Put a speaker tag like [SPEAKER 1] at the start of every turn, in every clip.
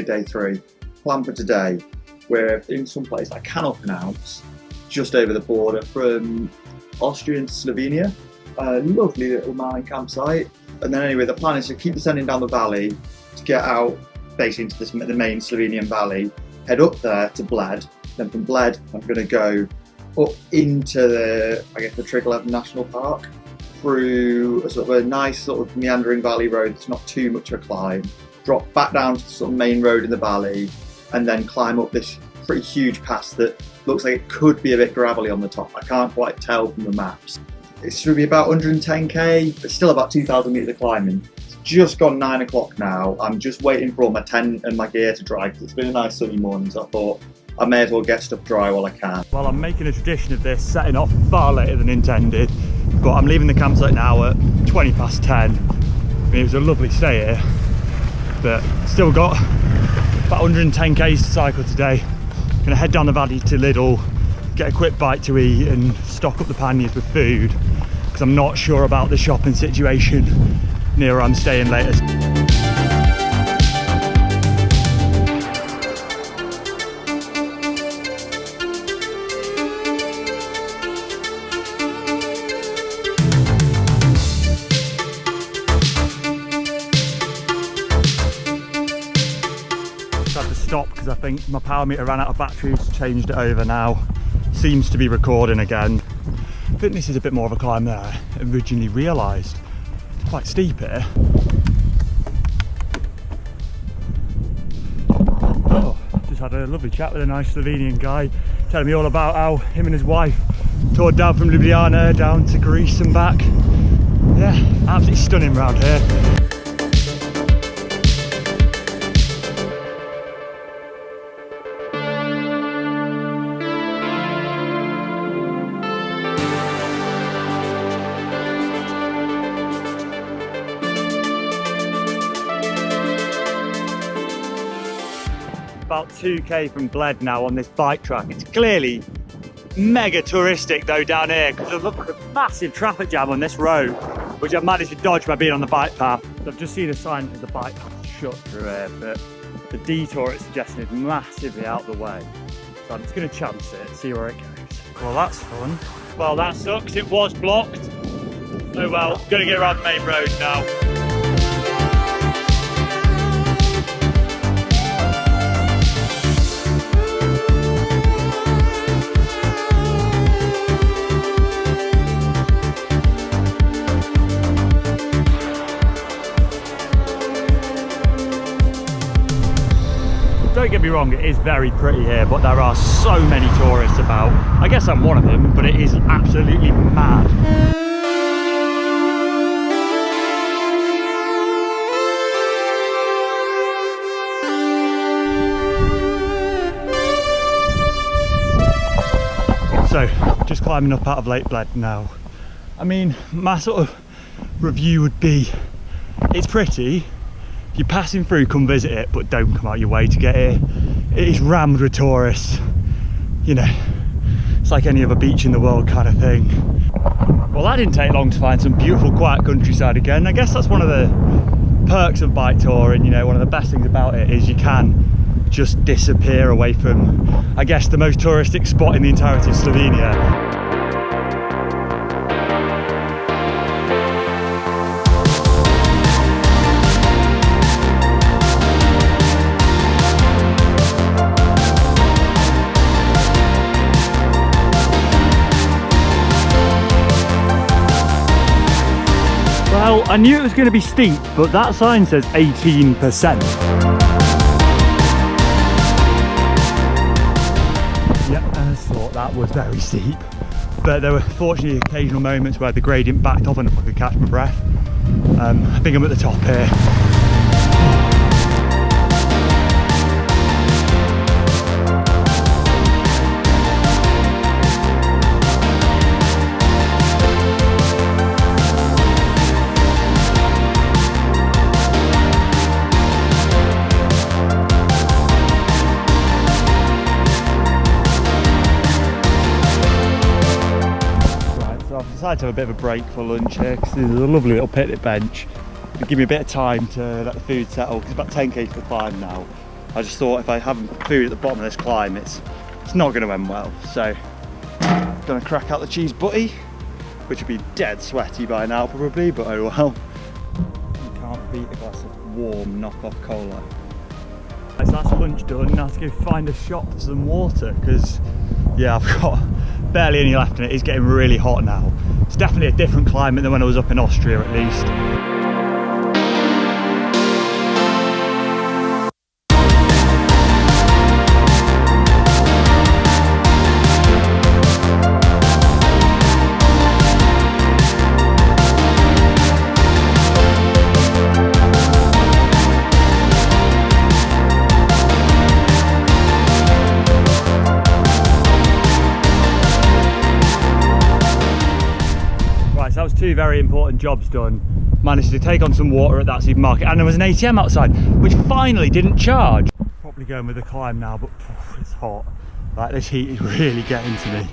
[SPEAKER 1] day 3. Plan for today. We're in some place I cannot pronounce, just over the border from Austria and Slovenia. A lovely little mine campsite. And then anyway, the plan is to keep descending down the valley to get out basically into the main Slovenian valley, head up there to Bled. Then from Bled, I'm going to go up into the Triglav National Park, through a sort of a nice sort of meandering valley road that's not too much of a climb, drop back down to the sort of main road in the valley, and then climb up this pretty huge pass that looks like it could be a bit gravelly on the top. I can't quite tell from the maps. It should be about 110k, but still about 2,000 metres of climbing. It's just gone 9 o'clock now. I'm just waiting for all my tent and my gear to dry because it's been a nice sunny morning, so I thought I may as well get stuff dry while I can. Well, I'm making a tradition of this, setting off far later than intended, but I'm leaving the campsite now at 20 past 10. I mean, it was a lovely stay here, but still got about 110 k's to cycle today. I'm gonna head down the valley to Lidl, get a quick bite to eat and stock up the panniers with food, because I'm not sure about the shopping situation near where I'm staying later. Had to stop because I think my power meter ran out of batteries, changed it over now. Seems to be recording again. I think this is a bit more of a climb than I originally realised. It's quite steep here. Oh, just had a lovely chat with a nice Slovenian guy, telling me all about how him and his wife toured down from Ljubljana down to Greece and back. Yeah, absolutely stunning round here. About 2k from Bled now on this bike track. It's clearly mega touristic though down here, because there's a massive traffic jam on this road, which I've managed to dodge by being on the bike path. So I've just seen a sign that the bike path is shut through here, but the detour it's suggesting is massively out of the way. So I'm just going to chance it, see where it goes. Well, that's fun. Well, that sucks, it was blocked. Oh well, going to get around the main road now. Don't get me wrong, it is very pretty here, but there are so many tourists about. I guess I'm one of them, but it is absolutely mad. So, just climbing up out of Lake Bled now. I mean, my sort of review would be, it's pretty. If you're passing through, come visit it, but don't come out your way to get here. It is rammed with tourists. You know, it's like any other beach in the world kind of thing. Well, that didn't take long to find some beautiful quiet countryside again. I guess that's one of the perks of bike touring, you know, one of the best things about it is you can just disappear away from, I guess, the most touristic spot in the entirety of Slovenia. Well, I knew it was going to be steep, but that sign says 18%. Yep, I thought that was very steep. But there were fortunately occasional moments where the gradient backed off enough I could catch my breath. I think I'm at the top here. Decided to have a bit of a break for lunch here because there's a lovely little picnic bench. It'll give me a bit of time to let the food settle because it's about 10k to climb now. I just thought if I have food at the bottom of this climb, it's not going to end well. So I'm going to crack out the cheese butty, which would be dead sweaty by now probably, but oh well. You can't beat a glass of warm knockoff cola. So that's lunch done. Now to go find a shop for some water, because yeah, I've got barely any left in it. It's getting really hot now. It's definitely a different climate than when I was up in Austria at least. That was two very important jobs done. Managed to take on some water at that supermarket, and there was an ATM outside which finally didn't charge. Probably going with the climb now, but it's hot. Like, this heat is really getting to me.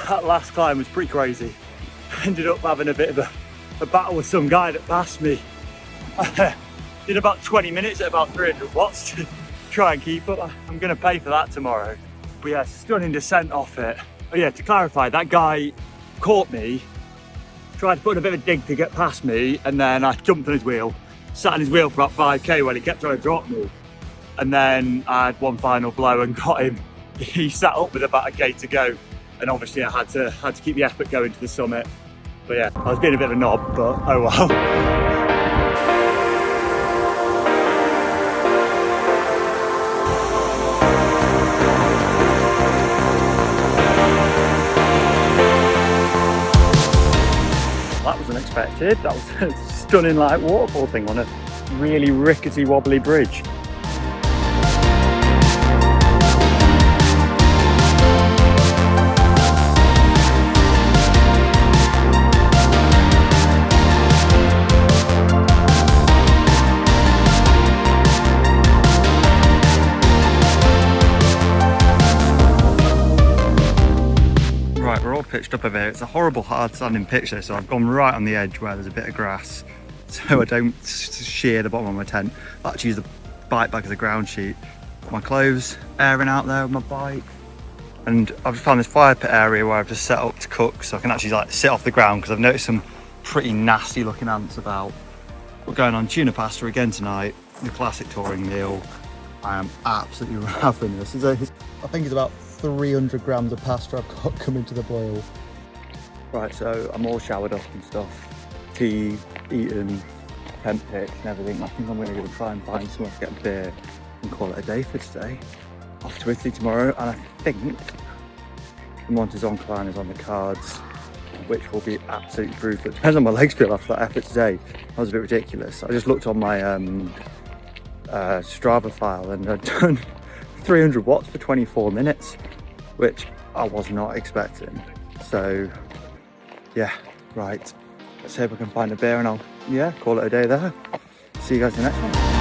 [SPEAKER 1] That last climb was pretty crazy. Ended up having a bit of a battle with some guy that passed me. Did about 20 minutes at about 300 watts to try and keep up. I'm going to pay for that tomorrow. But yeah, stunning descent off it. Oh yeah, to clarify, that guy caught me, tried to put in a bit of a dig to get past me, and then I jumped on his wheel, sat on his wheel for about 5k while he kept trying to drop me. And then I had one final blow and got him. He sat up with about a k to go. And obviously I had to keep the effort going to the summit. But yeah, I was being a bit of a knob, but oh well. That was unexpected. That was a stunning like waterfall thing on a really rickety wobbly bridge. Right, we're all pitched up over here. It's a horrible hard standing pitch though, so I've gone right on the edge where there's a bit of grass so I don't shear the bottom of my tent. I actually use the bike bag as a ground sheet. Got my clothes airing out there with my bike, and I've found this fire pit area where I've just set up to cook so I can actually like sit off the ground, because I've noticed some pretty nasty looking ants about. We're going on tuna pasta again tonight, the classic touring meal. I am absolutely ravenous. I think it's about 300 grams of pasta I've got coming to the boil. Right, so I'm all showered up and stuff. Tea, eaten, tent pitch and everything. I think I'm going to go try and find somewhere to get a beer and call it a day for today. Off to Italy tomorrow, and I think the Montezon climb is on the cards. I
[SPEAKER 2] which will be absolutely brutal. It depends on my legs feel after that effort today. That was a bit ridiculous. I just looked on my Strava file and I'd done 300 watts for 24 minutes, which I was not expecting. So yeah, right, let's see if I can find a beer and I'll call it a day there. See you guys in the next one.